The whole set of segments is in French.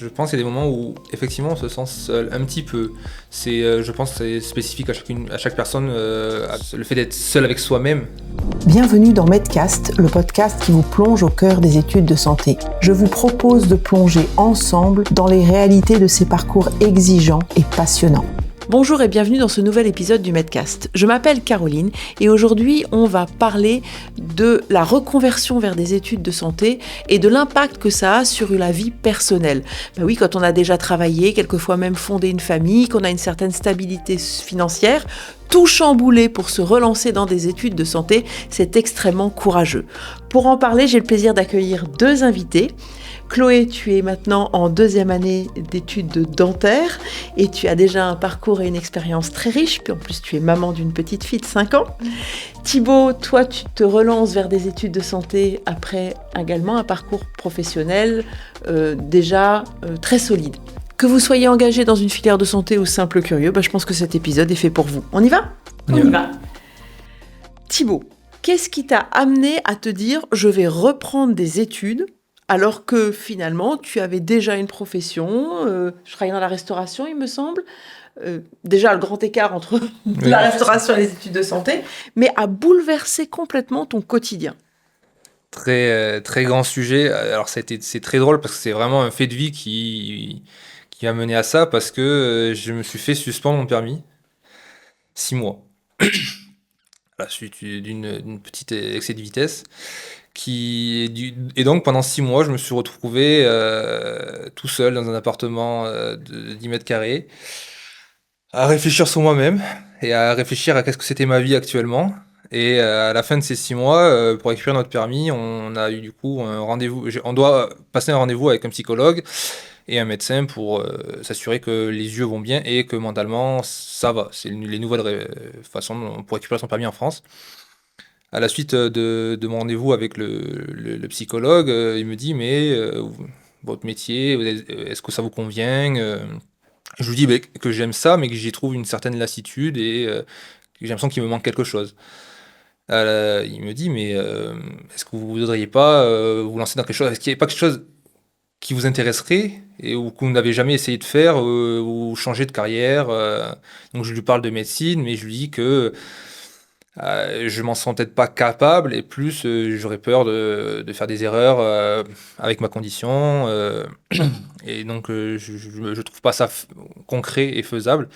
Je pense qu'il y a des moments où effectivement on se sent seul, un petit peu. Je pense que c'est spécifique à chaque personne, le fait d'être seul avec soi-même. Bienvenue dans Medcast, le podcast qui vous plonge au cœur des études de santé. Je vous propose de plonger ensemble dans les réalités de ces parcours exigeants et passionnants. Bonjour et bienvenue dans ce nouvel épisode du Medcast. Je m'appelle Caroline et aujourd'hui on va parler de la reconversion vers des études de santé et de l'impact que ça a sur la vie personnelle. Ben oui, quand on a déjà travaillé, quelquefois même fondé une famille, qu'on a une certaine stabilité financière, tout chambouler pour se relancer dans des études de santé, c'est extrêmement courageux. Pour en parler, j'ai le plaisir d'accueillir deux invités. Chloé, tu es maintenant en 2e année d'études de dentaire et tu as déjà un parcours et une expérience très riche, puis en plus tu es maman d'une petite fille de 5 ans. Thibaut, toi tu te relances vers des études de santé après également un parcours professionnel déjà très solide. Que vous soyez engagé dans une filière de santé ou simple curieux, je pense que cet épisode est fait pour vous. On y va ? On y va. Thibaut, qu'est-ce qui t'a amené à te dire « je vais reprendre des études » alors que finalement, tu avais déjà une profession, je travaillais dans la restauration, il me semble, déjà le grand écart entre la restauration et les études de santé, mais a bouleversé complètement ton quotidien. Très grand sujet. Alors c'est très drôle parce que c'est vraiment un fait de vie qui m'a mené à ça, parce que je me suis fait suspendre mon permis 6 mois à la suite d'une petite excès de vitesse. Et donc pendant 6 mois, je me suis retrouvé tout seul dans un appartement de 10 mètres carrés, à réfléchir sur moi-même et à réfléchir à qu'est-ce que c'était ma vie actuellement. Et à la fin de ces 6 mois, pour récupérer notre permis, on a eu du coup un rendez-vous. On doit passer un rendez-vous avec un psychologue et un médecin pour s'assurer que les yeux vont bien et que mentalement ça va. C'est les nouvelles façons pour récupérer son permis en France. À la suite de mon rendez-vous avec le psychologue, il me dit « mais votre métier, est-ce que ça vous convient ?» Je lui dis que j'aime ça, mais que j'y trouve une certaine lassitude et que j'ai l'impression qu'il me manque quelque chose. Il me dit « mais est-ce que vous ne voudriez pas vous lancer dans quelque chose? Est-ce qu'il n'y a pas quelque chose qui vous intéresserait ou que vous n'avez jamais essayé de faire ou changer de carrière ?» Donc je lui parle de médecine, mais je lui dis que je m'en sens peut-être pas capable et plus j'aurais peur de faire des erreurs avec ma condition et donc je trouve pas ça concret et faisable.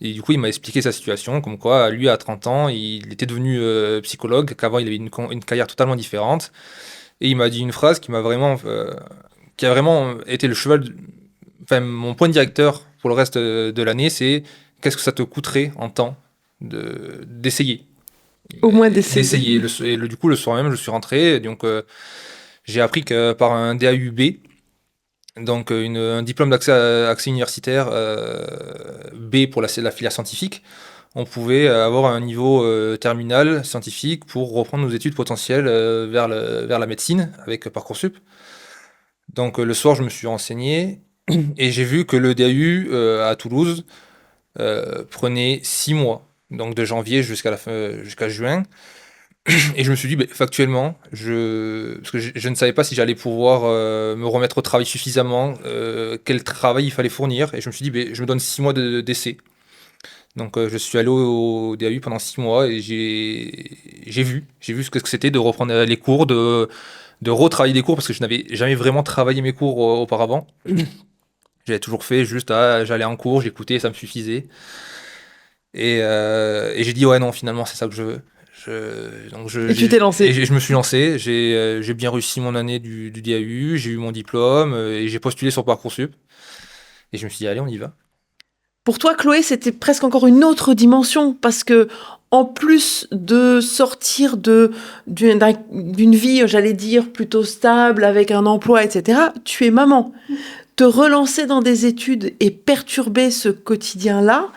Et du coup il m'a expliqué sa situation, comme quoi lui à 30 ans il était devenu psychologue, qu'avant il avait une carrière totalement différente, et il m'a dit une phrase qui a vraiment été le mon point directeur pour le reste de l'année, c'est: qu'est-ce que ça te coûterait en temps d'essayer? Au moins d'essayer. Du coup, le soir même, je suis rentré. Donc, j'ai appris que par un DAUB, donc un diplôme d'accès universitaire B pour la filière scientifique, on pouvait avoir un niveau terminal scientifique pour reprendre nos études potentielles vers la médecine avec Parcoursup. Donc, le soir, je me suis renseigné et j'ai vu que le DAU à Toulouse prenait 6 mois. Donc de janvier jusqu'à juin. Et je me suis dit, factuellement, parce que je ne savais pas si j'allais pouvoir me remettre au travail suffisamment, quel travail il fallait fournir. Et je me suis dit, je me donne 6 mois d'essai. Donc je suis allé au DAU pendant 6 mois et j'ai vu ce que c'était de reprendre les cours, de retravailler des cours, parce que je n'avais jamais vraiment travaillé mes cours auparavant. J'avais toujours fait juste, j'allais en cours, j'écoutais, ça me suffisait. Et j'ai dit ouais non, finalement c'est ça que je veux. Et tu t'es lancé. Et je me suis lancé, j'ai bien réussi mon année du DAU, j'ai eu mon diplôme et j'ai postulé sur Parcoursup. Et je me suis dit allez, on y va. Pour toi, Chloé, c'était presque encore une autre dimension, parce que en plus de sortir d'une vie, j'allais dire, plutôt stable, avec un emploi, etc., tu es maman. Te relancer dans des études et perturber ce quotidien-là,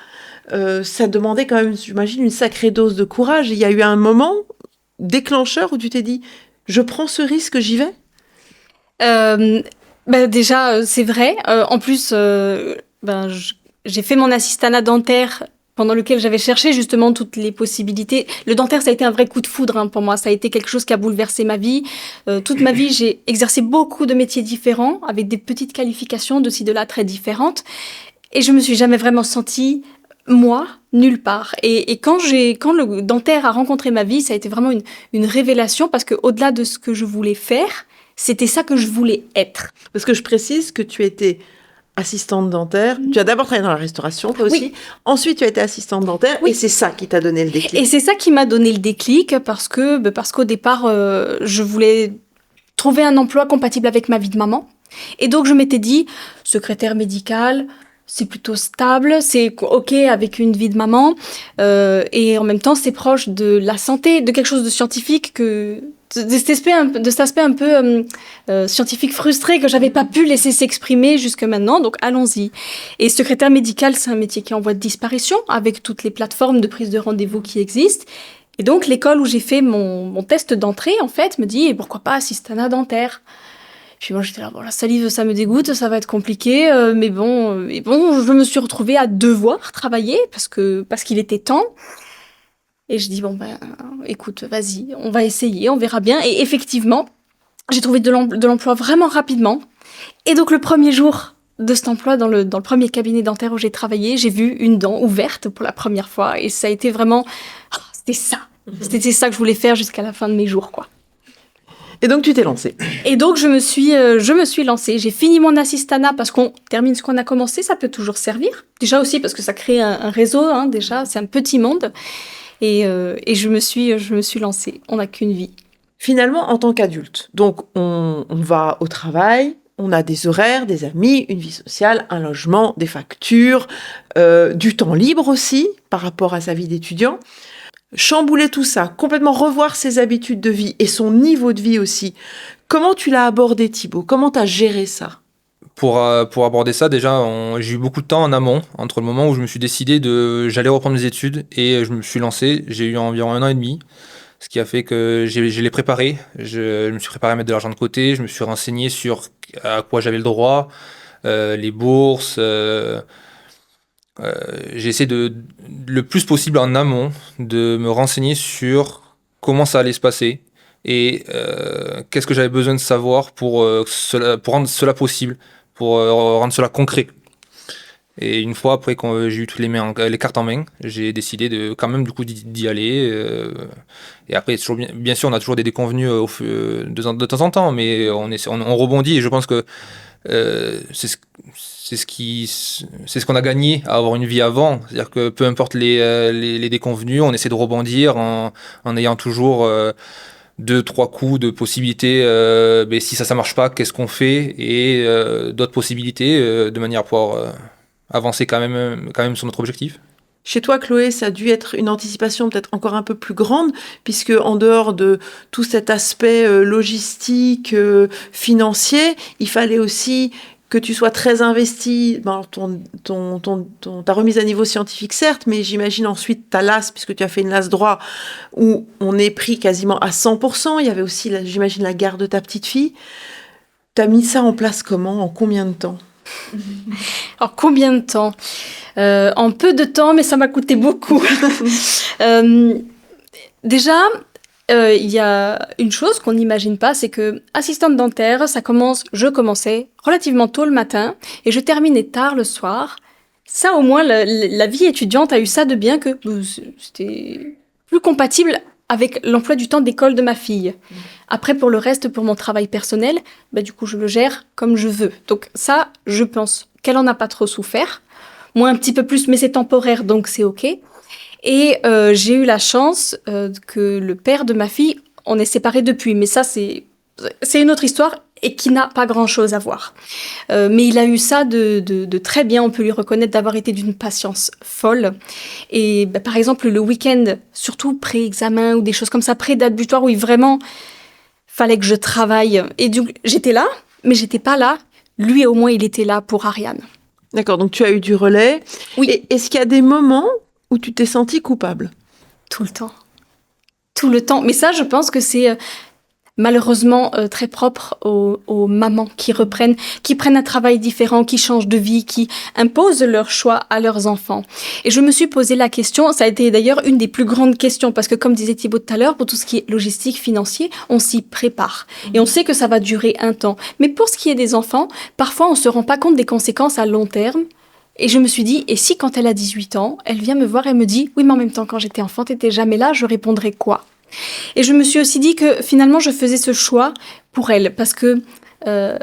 ça demandait quand même, j'imagine, une sacrée dose de courage. Il y a eu un moment déclencheur où tu t'es dit « je prends ce risque, j'y vais ». Déjà, c'est vrai. En plus, j'ai fait mon assistanat dentaire pendant lequel j'avais cherché justement toutes les possibilités. Le dentaire, ça a été un vrai coup de foudre pour moi. Ça a été quelque chose qui a bouleversé ma vie. Toute ma vie, j'ai exercé beaucoup de métiers différents, avec des petites qualifications de ci, de là, très différentes. Et je me suis jamais vraiment sentie, moi, nulle part. Et quand le dentaire a rencontré ma vie, ça a été vraiment une révélation, parce que au-delà de ce que je voulais faire, c'était ça que je voulais être. Parce que je précise que tu étais assistante dentaire. Tu as d'abord travaillé dans la restauration, toi aussi. Oui. Ensuite, tu as été assistante dentaire. Oui. Et c'est ça qui t'a donné le déclic. Et c'est ça qui m'a donné le déclic, parce qu'au départ, je voulais trouver un emploi compatible avec ma vie de maman. Et donc, je m'étais dit, secrétaire médicale, c'est plutôt stable, c'est OK avec une vie de maman. Et en même temps, c'est proche de la santé, de quelque chose de scientifique, de cet aspect un peu scientifique frustré que j'avais pas pu laisser s'exprimer jusque maintenant. Donc, allons-y. Et secrétaire médical, c'est un métier qui est en voie de disparition, avec toutes les plateformes de prise de rendez-vous qui existent. Et donc, l'école où j'ai fait mon test d'entrée, en fait, me dit, et pourquoi pas assistanat dentaire? Puis moi, j'étais là, bon, la salive, ça me dégoûte, ça va être compliqué, mais bon, je me suis retrouvée à devoir travailler parce qu'il était temps. Et je dis, bon, écoute, vas-y, on va essayer, on verra bien. Et effectivement, j'ai trouvé de l'emploi vraiment rapidement. Et donc, le premier jour de cet emploi, dans le premier cabinet dentaire où j'ai travaillé, j'ai vu une dent ouverte pour la première fois. Et ça a été vraiment, c'était ça. C'était ça que je voulais faire jusqu'à la fin de mes jours, quoi. Et donc, tu t'es lancée. Et donc, je me suis lancée. J'ai fini mon assistanat parce qu'on termine ce qu'on a commencé, ça peut toujours servir. Déjà aussi parce que ça crée un réseau, déjà, c'est un petit monde. Et je me suis lancée. On n'a qu'une vie. Finalement, en tant qu'adulte, donc on va au travail, on a des horaires, des amis, une vie sociale, un logement, des factures, du temps libre aussi par rapport à sa vie d'étudiant. Chambouler tout ça, complètement revoir ses habitudes de vie et son niveau de vie aussi. Comment tu l'as abordé, Thibaut? Comment tu as géré ça? Pour aborder ça, déjà, j'ai eu beaucoup de temps en amont, entre le moment où je me suis décidé j'allais reprendre mes études et je me suis lancé. J'ai eu environ 1 an et demi, ce qui a fait que je l'ai préparé. Je me suis préparé à mettre de l'argent de côté, je me suis renseigné sur à quoi j'avais le droit, les bourses. J'ai essayé le plus possible en amont de me renseigner sur comment ça allait se passer et qu'est-ce que j'avais besoin de savoir pour rendre cela possible, pour rendre cela concret. Et une fois après que j'ai eu toutes les cartes en main, j'ai décidé quand même du coup d'y aller. Et après, toujours bien sûr, on a toujours des déconvenues de temps en temps, mais on rebondit et je pense que c'est ce qu'on a gagné à avoir une vie avant. C'est-à-dire que peu importe les déconvenus, on essaie de rebondir en ayant toujours 2-3 coups de possibilités. Mais si ça marche pas, qu'est-ce qu'on fait? Et d'autres possibilités de manière à pouvoir avancer quand même sur notre objectif. Chez toi, Chloé, ça a dû être une anticipation peut-être encore un peu plus grande, puisque en dehors de tout cet aspect logistique, financier, il fallait aussi que tu sois très investi dans ta remise à niveau scientifique, certes, mais j'imagine ensuite ta LAS, puisque tu as fait une LAS droit, où on est pris quasiment à 100%. Il y avait aussi, j'imagine, la garde de ta petite fille. Tu as mis ça en place comment? En combien de temps? Alors, combien de temps? En peu de temps, mais ça m'a coûté beaucoup. Déjà, il y a une chose qu'on n'imagine pas, c'est que assistante dentaire, je commençais relativement tôt le matin et je terminais tard le soir. Ça, au moins, la vie étudiante a eu ça de bien que c'était plus compatible avec l'emploi du temps d'école de ma fille. Après, pour le reste, pour mon travail personnel, du coup, je le gère comme je veux. Donc ça, je pense qu'elle en a pas trop souffert. Moi, un petit peu plus, mais c'est temporaire, donc c'est OK. Et j'ai eu la chance que le père de ma fille, on est séparés depuis. Mais ça, c'est une autre histoire et qui n'a pas grand-chose à voir. Mais il a eu ça de très bien, on peut lui reconnaître d'avoir été d'une patience folle. Et par exemple, le week-end, surtout pré-examen ou des choses comme ça, pré-date butoir, où il vraiment fallait que je travaille. Et du coup, j'étais là, mais j'étais pas là. Lui, au moins, il était là pour Ariane. D'accord, donc tu as eu du relais. Oui. Et est-ce qu'il y a des moments où tu t'es sentie coupable? Tout le temps. Tout le temps. Mais ça, je pense que c'est... malheureusement très propre aux mamans qui prennent un travail différent, qui changent de vie, qui imposent leurs choix à leurs enfants. Et je me suis posé la question, ça a été d'ailleurs une des plus grandes questions, parce que comme disait Thibaut tout à l'heure, pour tout ce qui est logistique, financier, on s'y prépare. Et on sait que ça va durer un temps. Mais pour ce qui est des enfants, parfois on ne se rend pas compte des conséquences à long terme. Et je me suis dit, et si quand elle a 18 ans, elle vient me voir et me dit « Oui, mais en même temps, quand j'étais enfant, t'étais jamais là, je répondrais quoi ?» Et je me suis aussi dit que finalement, je faisais ce choix pour elle, parce que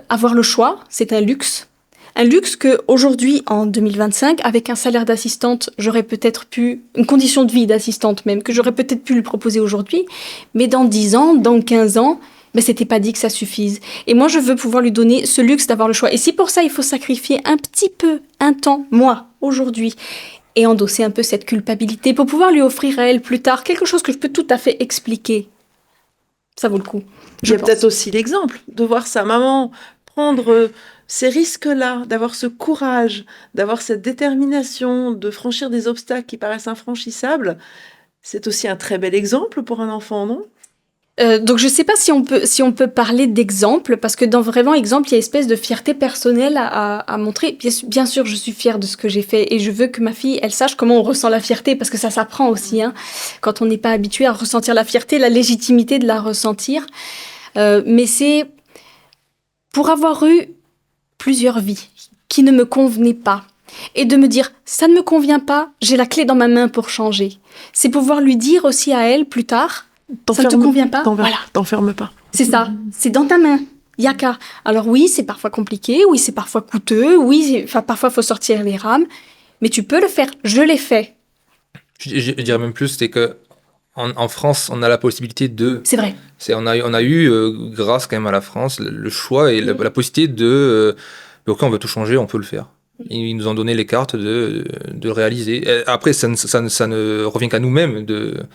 avoir le choix, c'est un luxe. Un luxe qu'aujourd'hui, en 2025, avec un salaire d'assistante, j'aurais peut-être pu, une condition de vie d'assistante même, que j'aurais peut-être pu lui proposer aujourd'hui, mais dans 10 ans, dans 15 ans, mais c'était pas dit que ça suffise. Et moi, je veux pouvoir lui donner ce luxe d'avoir le choix. Et si pour ça, il faut sacrifier un petit peu, un temps, moi, aujourd'hui, et endosser un peu cette culpabilité pour pouvoir lui offrir à elle plus tard quelque chose que je peux tout à fait expliquer, ça vaut le coup. Il y a peut-être aussi l'exemple de voir sa maman prendre ces risques-là, d'avoir ce courage, d'avoir cette détermination, de franchir des obstacles qui paraissent infranchissables. C'est aussi un très bel exemple pour un enfant, non ? Donc je ne sais pas si on peut parler d'exemple, parce que dans vraiment exemple, il y a une espèce de fierté personnelle à montrer. Bien sûr, je suis fière de ce que j'ai fait et je veux que ma fille, elle sache comment on ressent la fierté, parce que ça s'apprend aussi. Hein, quand on n'est pas habitué à ressentir la fierté, la légitimité de la ressentir. Mais c'est pour avoir eu plusieurs vies qui ne me convenaient pas. Et de me dire, ça ne me convient pas, j'ai la clé dans ma main pour changer. C'est pouvoir lui dire aussi à elle plus tard, ça ne te convient pas, voilà. T'enferme pas. C'est ça, c'est dans ta main. Y a qu'à. Alors oui, c'est parfois compliqué, oui, c'est parfois coûteux, oui, parfois il faut sortir les rames, mais tu peux le faire, je l'ai fait. Je dirais même plus, c'est que en France, on a la possibilité de... C'est vrai. On a eu, grâce quand même à la France, le choix et la possibilité de... ok, on veut tout changer, on peut le faire. Ils nous ont donné les cartes de le réaliser. Et après, ça ne revient qu'à nous-mêmes de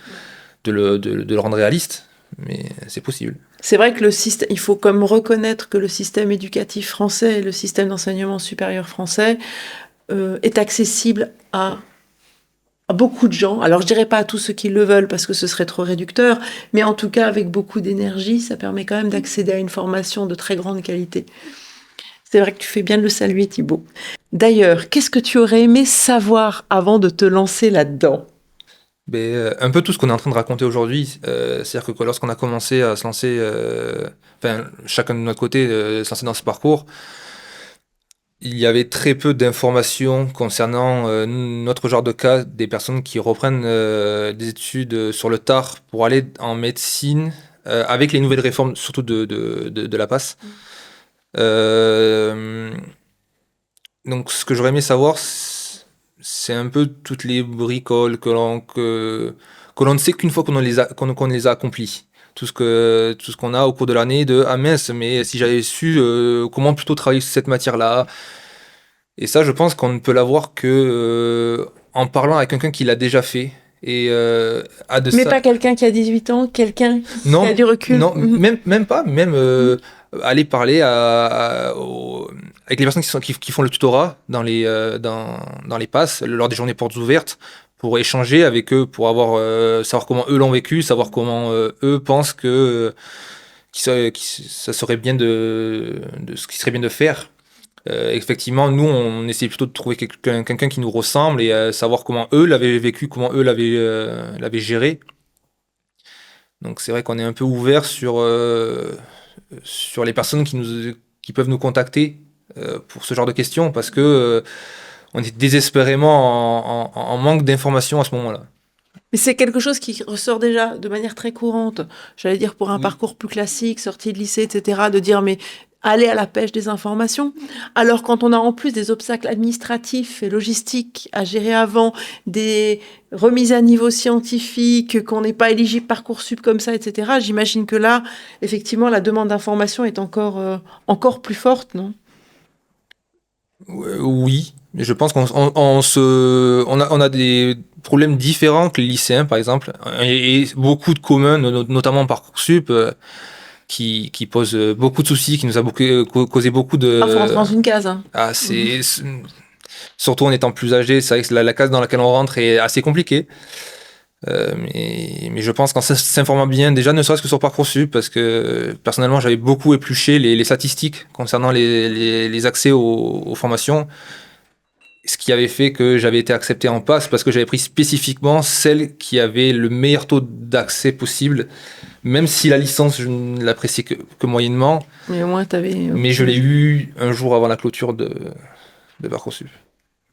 le rendre réaliste, mais c'est possible. C'est vrai que il faut comme reconnaître que le système éducatif français et le système d'enseignement supérieur français est accessible à beaucoup de gens. Alors je dirais pas à tous ceux qui le veulent parce que ce serait trop réducteur, mais en tout cas avec beaucoup d'énergie, ça permet quand même d'accéder à une formation de très grande qualité. C'est vrai que tu fais bien de le saluer, Thibaut. D'ailleurs, qu'est-ce que tu aurais aimé savoir avant de te lancer là-dedans ? Un peu tout ce qu'on est en train de raconter aujourd'hui. C'est-à-dire que lorsqu'on a commencé à se lancer, chacun de notre côté, se lancer dans ce parcours, il y avait très peu d'informations concernant notre genre de cas, des personnes qui reprennent des études sur le tard pour aller en médecine, avec les nouvelles réformes, surtout de la PASS. Donc ce que j'aurais aimé savoir, c'est un peu toutes les bricoles que l'on ne sait qu'une fois qu'on les a accomplies. Tout ce qu'on a au cours de l'année de « Ah mince, mais si j'avais su comment plutôt travailler sur cette matière-là ». Et ça, je pense qu'on ne peut l'avoir que en parlant avec quelqu'un qui l'a déjà fait. Et mais pas quelqu'un qui a 18 ans, quelqu'un qui a du recul. Non, même pas. Aller parler avec les personnes qui font le tutorat dans les PASS, lors des journées portes ouvertes, pour échanger avec eux, pour savoir comment eux l'ont vécu, savoir comment eux pensent que ça serait bien ce qui serait bien de faire. Effectivement, nous, on essaie plutôt de trouver quelqu'un qui nous ressemble et savoir comment eux l'avaient vécu, comment eux l'avaient géré. Donc c'est vrai qu'on est un peu ouvert sur les personnes qui peuvent nous contacter pour ce genre de questions, parce que on est désespérément en manque d'informations à ce moment-là. Mais c'est quelque chose qui ressort déjà de manière très courante. J'allais dire pour un parcours plus classique, sortie de lycée, etc., de dire mais aller à la pêche des informations. Alors quand on a en plus des obstacles administratifs et logistiques à gérer avant, des remises à niveau scientifique, qu'on n'est pas éligible Parcoursup comme ça, etc., j'imagine que là, effectivement, la demande d'information est encore plus forte, non ? Oui, mais je pense qu'on a des problèmes différents que les lycéens, par exemple, et beaucoup de communs, notamment Parcoursup, qui pose beaucoup de soucis, qui nous a causé beaucoup de... Faut rentrer dans une case. Hein. Ah, surtout en étant plus âgé, c'est vrai que la case dans laquelle on rentre est assez compliquée. Mais je pense qu'en s'informant bien, déjà ne serait-ce que sur Parcoursup, parce que personnellement j'avais beaucoup épluché les statistiques concernant les accès aux formations, ce qui avait fait que j'avais été accepté en passe, parce que j'avais pris spécifiquement celle qui avait le meilleur taux d'accès possible, même si la licence je ne l'appréciais que moyennement, Mais au moins, t'avais. mais je l'ai eu un jour avant la clôture de Parcoursup.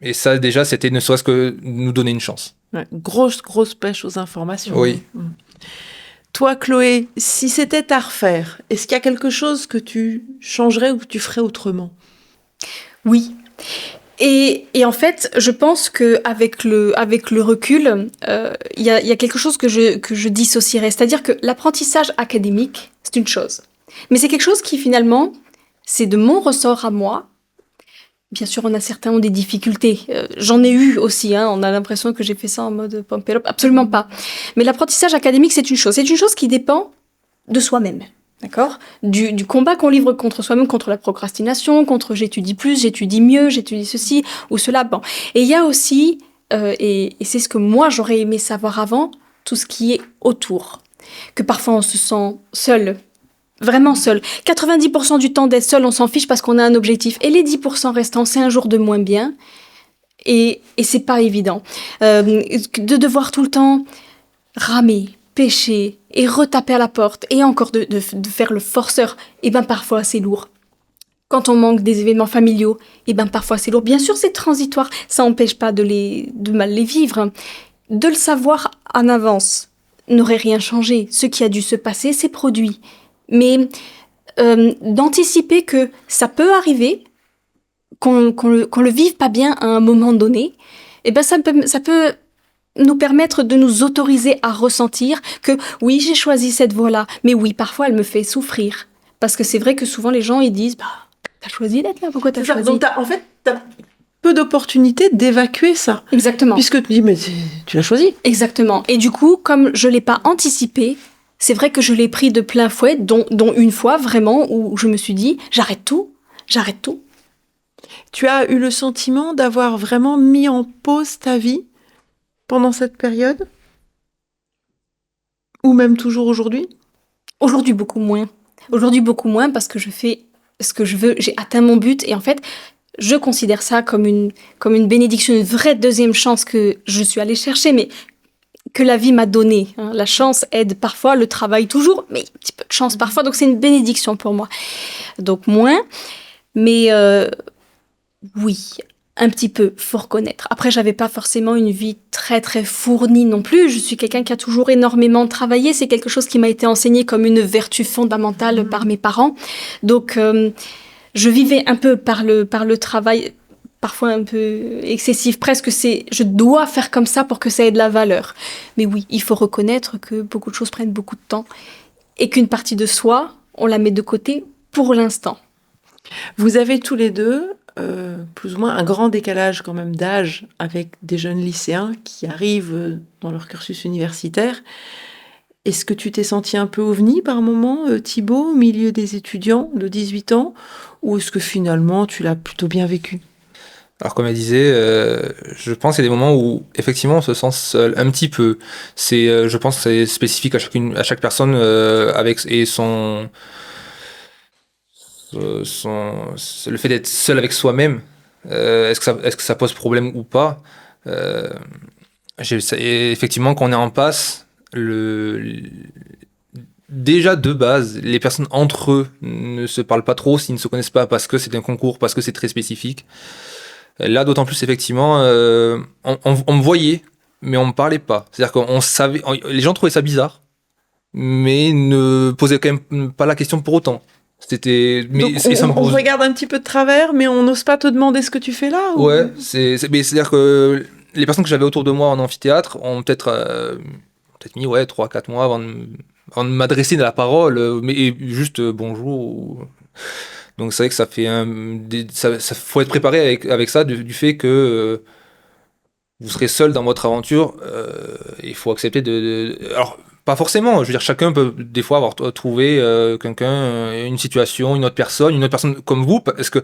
Et ça déjà c'était ne serait-ce que nous donner une chance. Ouais, grosse pêche aux informations. Oui. Toi, Chloé, si c'était à refaire, est-ce qu'il y a quelque chose que tu changerais ou que tu ferais autrement ? Oui. Et en fait, je pense qu'avec le recul, il y a quelque chose que je dissocierais. C'est-à-dire que l'apprentissage académique, c'est une chose. Mais c'est quelque chose qui, finalement, c'est de mon ressort à moi. Bien sûr, certains ont des difficultés. J'en ai eu aussi. On a l'impression que j'ai fait ça en mode pump it up. Absolument pas. Mais l'apprentissage académique, c'est une chose. C'est une chose qui dépend de soi-même. D'accord ? Du combat qu'on livre contre soi-même, contre la procrastination, contre j'étudie plus, j'étudie mieux, j'étudie ceci ou cela. Bon. Et il y a aussi, et c'est ce que moi j'aurais aimé savoir avant, tout ce qui est autour. Que parfois on se sent seul. Vraiment seul. 90% du temps d'être seul, on s'en fiche parce qu'on a un objectif. Et les 10% restants, c'est un jour de moins bien. Et c'est pas évident. De devoir tout le temps ramer, pêcher et retaper à la porte et encore de faire le forceur, et ben parfois c'est lourd. Quand on manque des événements familiaux, et ben parfois c'est lourd. Bien sûr, c'est transitoire. Ça n'empêche pas de mal les vivre. De le savoir en avance n'aurait rien changé. Ce qui a dû se passer, c'est produit. Mais d'anticiper que ça peut arriver, qu'on le vive pas bien à un moment donné, et ben ça peut nous permettre de nous autoriser à ressentir que oui, j'ai choisi cette voie-là, mais oui, parfois elle me fait souffrir. Parce que c'est vrai que souvent les gens ils disent t'as choisi d'être là, pourquoi t'as choisi ? Donc t'as peu d'opportunités d'évacuer ça. Exactement. Puisque tu dis, mais tu l'as choisi. Exactement. Et du coup, comme je l'ai pas anticipé, c'est vrai que je l'ai pris de plein fouet, dont une fois vraiment où je me suis dit, j'arrête tout. Tu as eu le sentiment d'avoir vraiment mis en pause ta vie pendant cette période ? Ou même toujours aujourd'hui ? Aujourd'hui, beaucoup moins. Aujourd'hui, beaucoup moins parce que je fais ce que je veux, j'ai atteint mon but et en fait, je considère ça comme une bénédiction, une vraie deuxième chance que je suis allée chercher, mais que la vie m'a donnée. La chance aide parfois, le travail toujours, mais un petit peu de chance parfois, donc c'est une bénédiction pour moi. Donc moins, mais oui, un petit peu, faut reconnaître. Après, j'avais pas forcément une vie très très fournie non plus. Je suis quelqu'un qui a toujours énormément travaillé. C'est quelque chose qui m'a été enseigné comme une vertu fondamentale par mes parents. Donc, je vivais un peu par le travail, parfois un peu excessif. Presque, je dois faire comme ça pour que ça ait de la valeur. Mais oui, il faut reconnaître que beaucoup de choses prennent beaucoup de temps et qu'une partie de soi, on la met de côté pour l'instant. Vous avez tous les deux plus ou moins un grand décalage quand même d'âge avec des jeunes lycéens qui arrivent dans leur cursus universitaire. Est-ce que tu t'es senti un peu ovni par moment, Thibaut, au milieu des étudiants de 18 ans, ou est-ce que finalement tu l'as plutôt bien vécu ? Alors comme elle disait, je pense qu'il y a des moments où effectivement on se sent seul un petit peu. Je pense que c'est spécifique à chaque personne avec et le fait d'être seul avec soi-même. Est-ce que ça pose problème ou pas ? Effectivement, quand on est en passe, déjà de base, les personnes entre eux ne se parlent pas trop s'ils ne se connaissent pas parce que c'est un concours, parce que c'est très spécifique. Là, d'autant plus, effectivement, on me voyait, mais on me parlait pas. C'est-à-dire qu'on savait, les gens trouvaient ça bizarre, mais ne posaient quand même pas la question pour autant. Donc on te regarde un petit peu de travers, mais on n'ose pas te demander ce que tu fais là ? Ouais, c'est-à-dire que les personnes que j'avais autour de moi en amphithéâtre ont peut-être mis 3-4 mois avant de m'adresser de la parole, mais juste bonjour. Donc c'est vrai que ça fait ça faut être préparé avec ça du fait que vous serez seul dans votre aventure. Il faut accepter alors pas forcément, je veux dire chacun peut des fois avoir trouvé quelqu'un, une situation, une autre personne comme vous, parce que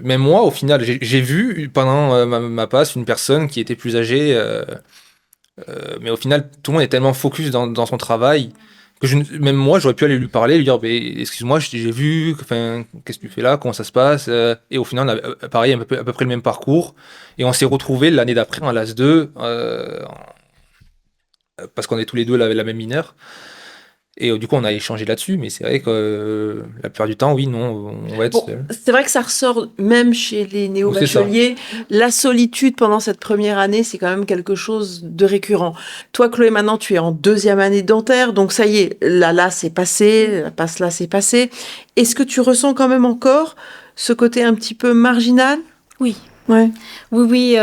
même moi au final j'ai vu pendant ma passe une personne qui était plus âgée Mais au final, tout le monde est tellement focus dans son travail que même moi, j'aurais pu aller lui parler, lui dire, excuse-moi, j'ai vu, enfin, qu'est-ce que tu fais là, comment ça se passe? Et au final, on a pareil, à peu près le même parcours. Et on s'est retrouvés l'année d'après en LAS2, parce qu'on est tous les deux la même mineure. Et du coup, on a échangé là-dessus, mais c'est vrai que la plupart du temps, oui, non, on va être Bon, seul. c'est vrai que ça ressort même chez les C'est ça. néo-bacheliers. La solitude pendant cette première année, c'est quand même quelque chose de récurrent. Toi, Chloé, maintenant, tu es en 2e année de dentaire, donc ça y est, là, c'est passé, la passe là, c'est passé. Est-ce que tu ressens quand même encore ce côté un petit peu marginal? Oui. Ouais. Oui,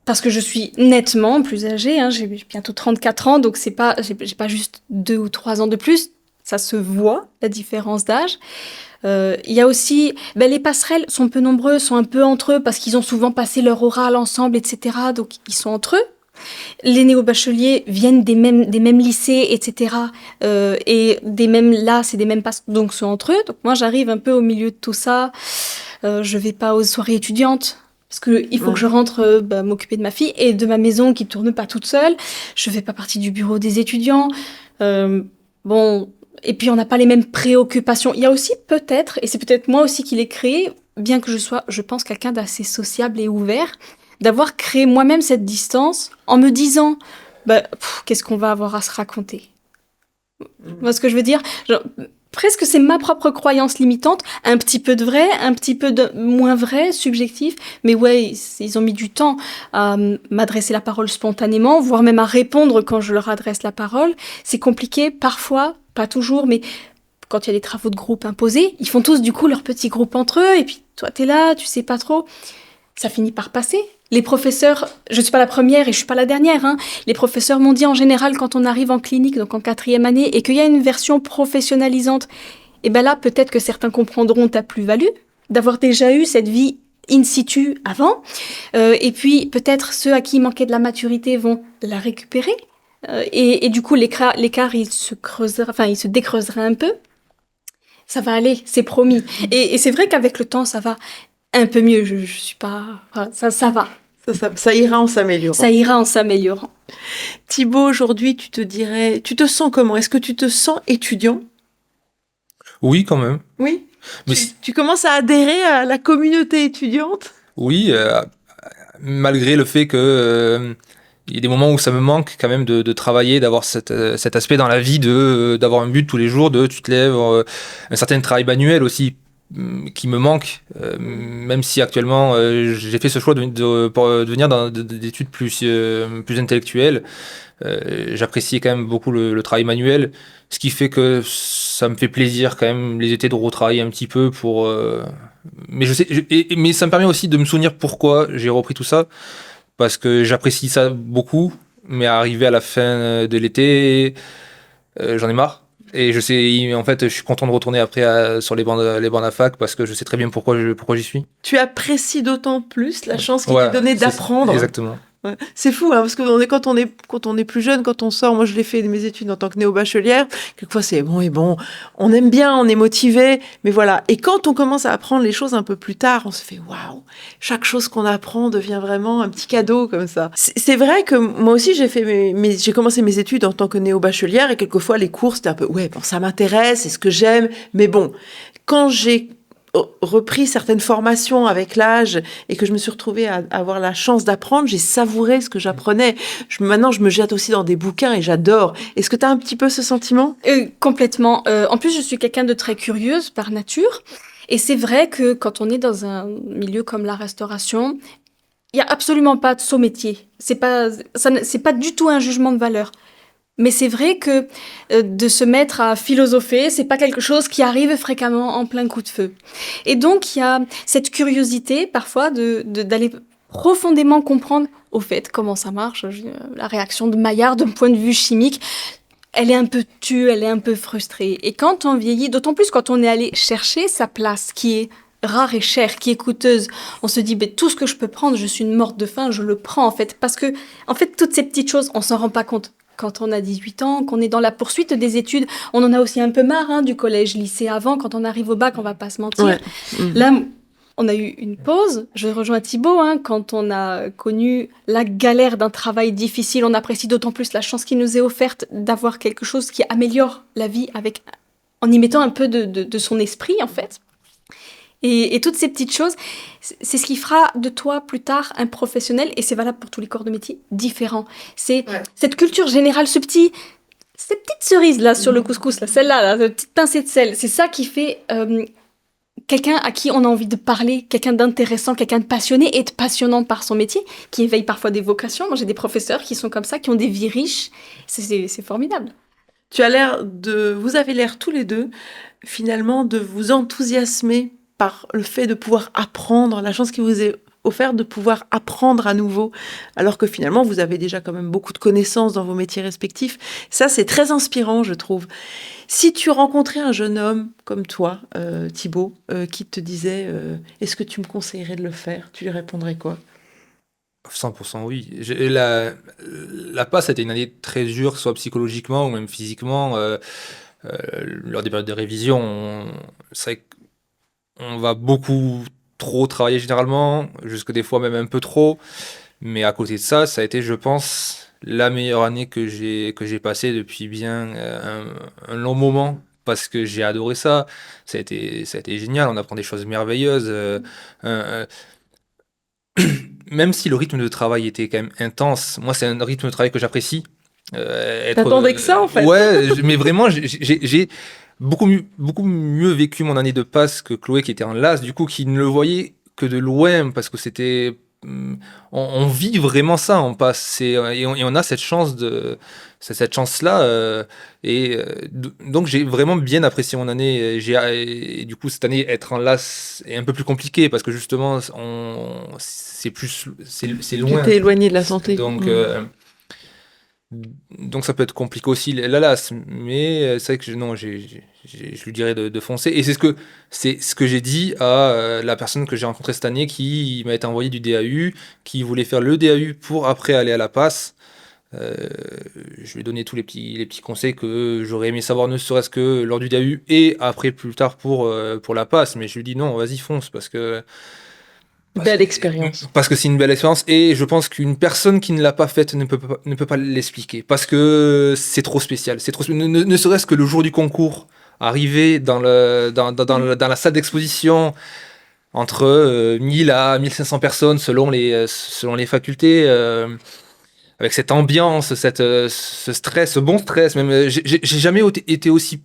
parce que je suis nettement plus âgée, hein, j'ai bientôt 34 ans, donc j'ai pas juste 2 ou 3 ans de plus. Ça se voit, la différence d'âge. Il y a aussi, les passerelles sont peu nombreuses, sont un peu entre eux, parce qu'ils ont souvent passé leur oral ensemble, etc. Donc, ils sont entre eux. Les néo-bacheliers viennent des mêmes lycées, etc. Et des mêmes LAS et des mêmes passes, donc sont entre eux. Donc, moi, j'arrive un peu au milieu de tout ça. Je vais pas aux soirées étudiantes. Parce qu'il faut que je rentre m'occuper de ma fille et de ma maison qui tourne pas toute seule. Je fais pas partie du bureau des étudiants. Et puis on n'a pas les mêmes préoccupations. Il y a aussi peut-être, et c'est peut-être moi aussi qui l'ai créé, bien que je sois, je pense, quelqu'un d'assez sociable et ouvert, d'avoir créé moi-même cette distance en me disant, qu'est-ce qu'on va avoir à se raconter? Tu vois ce que je veux dire? Presque c'est ma propre croyance limitante, un petit peu de vrai, un petit peu de moins vrai, subjectif, mais ouais, ils ont mis du temps à m'adresser la parole spontanément, voire même à répondre quand je leur adresse la parole. C'est compliqué, parfois, pas toujours, mais quand il y a des travaux de groupe imposés, ils font tous du coup leur petit groupe entre eux, et puis toi t'es là, tu sais pas trop. Ça finit par passer. Les professeurs, je suis pas la première et je suis pas la dernière, hein. Les professeurs m'ont dit en général quand on arrive en clinique, donc en 4e année, et qu'il y a une version professionnalisante, et là, peut-être que certains comprendront ta plus-value, d'avoir déjà eu cette vie in situ avant, et puis peut-être ceux à qui il manquait de la maturité vont la récupérer, et du coup l'écart il se décreusera un peu. Ça va aller, c'est promis. Et c'est vrai qu'avec le temps, ça va un peu mieux. Je suis pas, ça va. Ça ira en s'améliorant. Ça ira en s'améliorant. Thibaut, aujourd'hui, tu te sens comment? Est-ce que tu te sens étudiant? Oui, quand même. Oui. Mais Tu commences à adhérer à la communauté étudiante? oui, malgré le fait que il y a des moments où ça me manque quand même de travailler, d'avoir cet aspect dans la vie, d'avoir un but tous les jours, tu te lèves, un certain travail manuel aussi qui me manque, même si actuellement j'ai fait ce choix pour devenir dans des études plus intellectuelles. J'apprécie quand même beaucoup le travail manuel, ce qui fait que ça me fait plaisir quand même les étés de retravailler un petit peu pour. Mais mais ça me permet aussi de me souvenir pourquoi j'ai repris tout ça, parce que j'apprécie ça beaucoup, mais arrivé à la fin de l'été, j'en ai marre. Et en fait, je suis content de retourner après sur les bancs de la fac parce que je sais très bien pourquoi j'y suis. Tu apprécies d'autant plus la chance qui Ouais, t'est donnée d'apprendre. Exactement. Ouais. C'est fou, hein, parce que quand on est plus jeune, quand on sort, moi je l'ai fait mes études en tant que néo-bachelière, quelquefois c'est bon, on aime bien, on est motivé, mais voilà. Et quand on commence à apprendre les choses un peu plus tard, on se fait waouh, chaque chose qu'on apprend devient vraiment un petit cadeau comme ça. C'est vrai que moi aussi j'ai commencé mes études en tant que néo-bachelière et quelquefois les cours c'était un peu ça m'intéresse, c'est ce que j'aime, mais bon, quand j'ai repris certaines formations avec l'âge et que je me suis retrouvée à avoir la chance d'apprendre, j'ai savouré ce que j'apprenais. Maintenant, je me jette aussi dans des bouquins et j'adore. Est-ce que tu as un petit peu ce sentiment? Complètement. En plus, je suis quelqu'un de très curieuse par nature. Et c'est vrai que quand on est dans un milieu comme la restauration, il n'y a absolument pas de saut métier. C'est pas du tout un jugement de valeur. Mais c'est vrai que de se mettre à philosopher, c'est pas quelque chose qui arrive fréquemment en plein coup de feu. Et donc il y a cette curiosité parfois d'aller profondément comprendre au fait comment ça marche. La réaction de Maillard d'un point de vue chimique, elle est un peu tue, elle est un peu frustrée. Et quand on vieillit, d'autant plus quand on est allé chercher sa place qui est rare et chère, qui est coûteuse, on se dit tout ce que je peux prendre, je suis une morte de faim, je le prends en fait. Parce que en fait toutes ces petites choses, on s'en rend pas compte. Quand on a 18 ans, qu'on est dans la poursuite des études, on en a aussi un peu marre du collège, lycée avant. Quand on arrive au bac, on va pas se mentir. Ouais. Là, On a eu une pause. Je rejoins Thibaut, hein, quand on a connu la galère d'un travail difficile, on apprécie d'autant plus la chance qui nous est offerte d'avoir quelque chose qui améliore la vie en y mettant un peu de son esprit, en fait. Et toutes ces petites choses, c'est ce qui fera de toi plus tard un professionnel, et c'est valable pour tous les corps de métier, différents. C'est cette culture générale, ces petites cerises là sur le couscous, là, celle-là, là, cette petite pincée de sel, c'est ça qui fait quelqu'un à qui on a envie de parler, quelqu'un d'intéressant, quelqu'un de passionné et de passionnant par son métier, qui éveille parfois des vocations. Moi, j'ai des professeurs qui sont comme ça, qui ont des vies riches. C'est formidable. Vous avez l'air tous les deux, finalement, de vous enthousiasmer par le fait de pouvoir apprendre, la chance qui vous est offerte de pouvoir apprendre à nouveau, alors que finalement, vous avez déjà quand même beaucoup de connaissances dans vos métiers respectifs. Ça, c'est très inspirant, je trouve. Si tu rencontrais un jeune homme comme toi, Thibaut, qui te disait « Est-ce que tu me conseillerais de le faire ?» Tu lui répondrais quoi ? 100% oui. La passe a été une année très dure, soit psychologiquement ou même physiquement. Lors des périodes de révision, c'est vrai qu'on va beaucoup trop travailler généralement, jusque des fois même un peu trop. Mais à côté de ça, ça a été, je pense, la meilleure année que j'ai passée depuis bien un long moment. Parce que j'ai adoré ça. Ça a été génial. On apprend des choses merveilleuses. Même si le rythme de travail était quand même intense, moi, c'est un rythme de travail que j'apprécie. T'attendais que ça, en fait. Ouais, mais vraiment, j'ai beaucoup mieux vécu mon année de passe que Chloé, qui était en LAS, du coup, qui ne le voyait que de loin, parce que c'était... On vit vraiment ça en passe, et on a cette chance cette chance-là, donc j'ai vraiment bien apprécié mon année. Et du coup, cette année, être en LAS est un peu plus compliqué, parce que justement, c'est loin. Tu t'es éloigné de la santé. Donc ça peut être compliqué aussi, la LAS, mais c'est vrai que je lui dirais de foncer. Et c'est ce que j'ai dit à la personne que j'ai rencontrée cette année, qui m'a été envoyé du DAU, qui voulait faire le DAU pour après aller à la passe. Je lui ai donné tous les petits conseils que j'aurais aimé savoir, ne serait-ce que lors du DAU et après plus tard pour la passe. Mais je lui ai dit non, vas-y, fonce, parce que... Belle expérience. Parce que c'est une belle expérience, et je pense qu'une personne qui ne l'a pas faite ne peut pas l'expliquer, parce que c'est trop spécial. Ne serait-ce que le jour du concours, arriver dans la salle d'exposition entre 1000 à 1500 personnes selon les facultés, avec cette ambiance, ce stress, ce bon stress. Même, j'ai jamais été aussi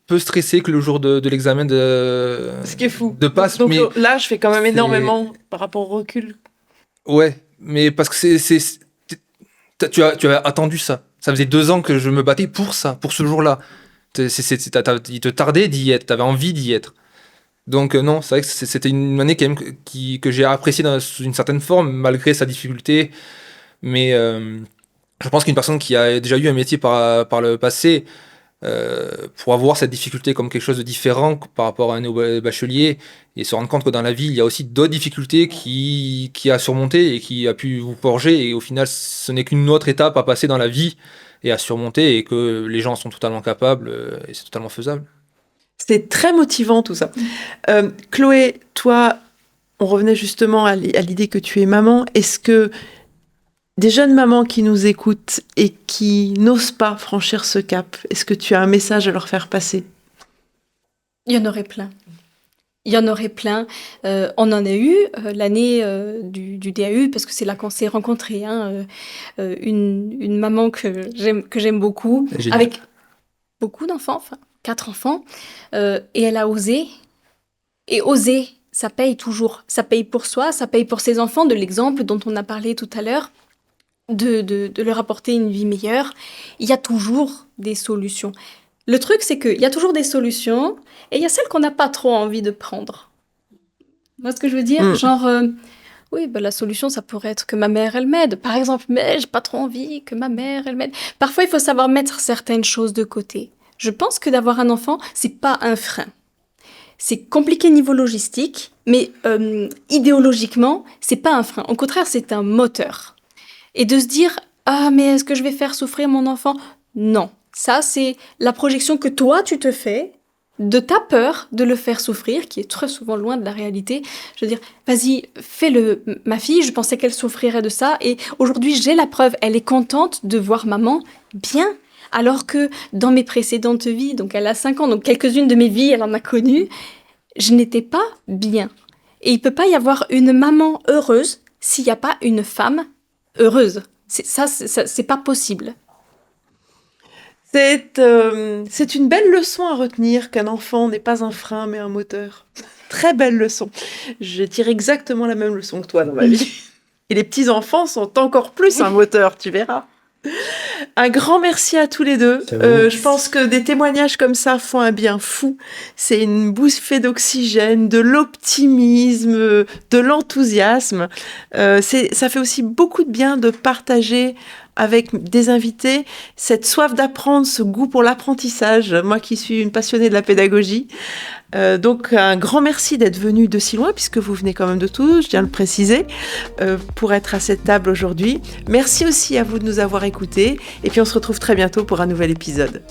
peu stressé que le jour de l'examen ce qui est fou. De passe. Donc là, je fais quand même énormément par rapport au recul. Ouais, mais parce que tu as attendu ça. Ça faisait 2 ans que je me battais pour ça, pour ce jour-là. Il te tardait d'y être, t'avais envie d'y être. Donc non, c'est vrai que c'était une année quand même que j'ai appréciée sous une certaine forme, malgré sa difficulté. Mais je pense qu'une personne qui a déjà eu un métier par le passé, pour avoir cette difficulté comme quelque chose de différent par rapport à un néo-bachelier, et se rendre compte que dans la vie, il y a aussi d'autres difficultés qui a surmonté et qui a pu vous forger, et au final, ce n'est qu'une autre étape à passer dans la vie et à surmonter, et que les gens sont totalement capables, et c'est totalement faisable. C'est très motivant tout ça. Chloé, toi, on revenait justement à l'idée que tu es maman. Est-ce que des jeunes mamans qui nous écoutent et qui n'osent pas franchir ce cap, est-ce que tu as un message à leur faire passer ? Il y en aurait plein. On en a eu l'année du DAU, parce que c'est là qu'on s'est rencontrés. Une maman que j'aime beaucoup, Génial. Avec beaucoup d'enfants, enfin 4 enfants, et elle a osé. Et oser, ça paye toujours. Ça paye pour soi, ça paye pour ses enfants, de l'exemple dont on a parlé tout à l'heure. De leur apporter une vie meilleure. Il y a toujours des solutions. Le truc, c'est qu'il y a toujours des solutions, et il y a celles qu'on n'a pas trop envie de prendre. Tu vois ce que je veux dire ? Genre, oui, la solution, ça pourrait être que ma mère, elle m'aide. Par exemple, mais j'ai pas trop envie que ma mère, elle m'aide. Parfois, il faut savoir mettre certaines choses de côté. Je pense que d'avoir un enfant, c'est pas un frein. C'est compliqué niveau logistique, mais idéologiquement, c'est pas un frein. Au contraire, c'est un moteur. Et de se dire « Ah, mais est-ce que je vais faire souffrir mon enfant ?» Non. Ça, c'est la projection que toi, tu te fais de ta peur de le faire souffrir, qui est très souvent loin de la réalité. Je veux dire, vas-y, fais-le. Ma fille, je pensais qu'elle souffrirait de ça, et aujourd'hui, j'ai la preuve. Elle est contente de voir maman bien, alors que dans mes précédentes vies, donc elle a 5 ans, donc quelques-unes de mes vies, elle en a connu, je n'étais pas bien. Et il peut pas y avoir une maman heureuse s'il n'y a pas une femme heureuse. C'est pas possible. C'est une belle leçon à retenir qu'un enfant n'est pas un frein mais un moteur. Très belle leçon. Je tire exactement la même leçon que toi dans ma vie. Et les petits-enfants sont encore plus un moteur, tu verras. Un grand merci à tous les deux. Je pense que des témoignages comme ça font un bien fou. C'est une bouffée d'oxygène, de l'optimisme, de l'enthousiasme. Ça fait aussi beaucoup de bien de partager avec des invités cette soif d'apprendre, ce goût pour l'apprentissage. Moi qui suis une passionnée de la pédagogie. Donc un grand merci d'être venu de si loin, puisque vous venez quand même de Toulouse, je tiens à le préciser, pour être à cette table aujourd'hui. Merci aussi à vous de nous avoir écoutés, et puis on se retrouve très bientôt pour un nouvel épisode.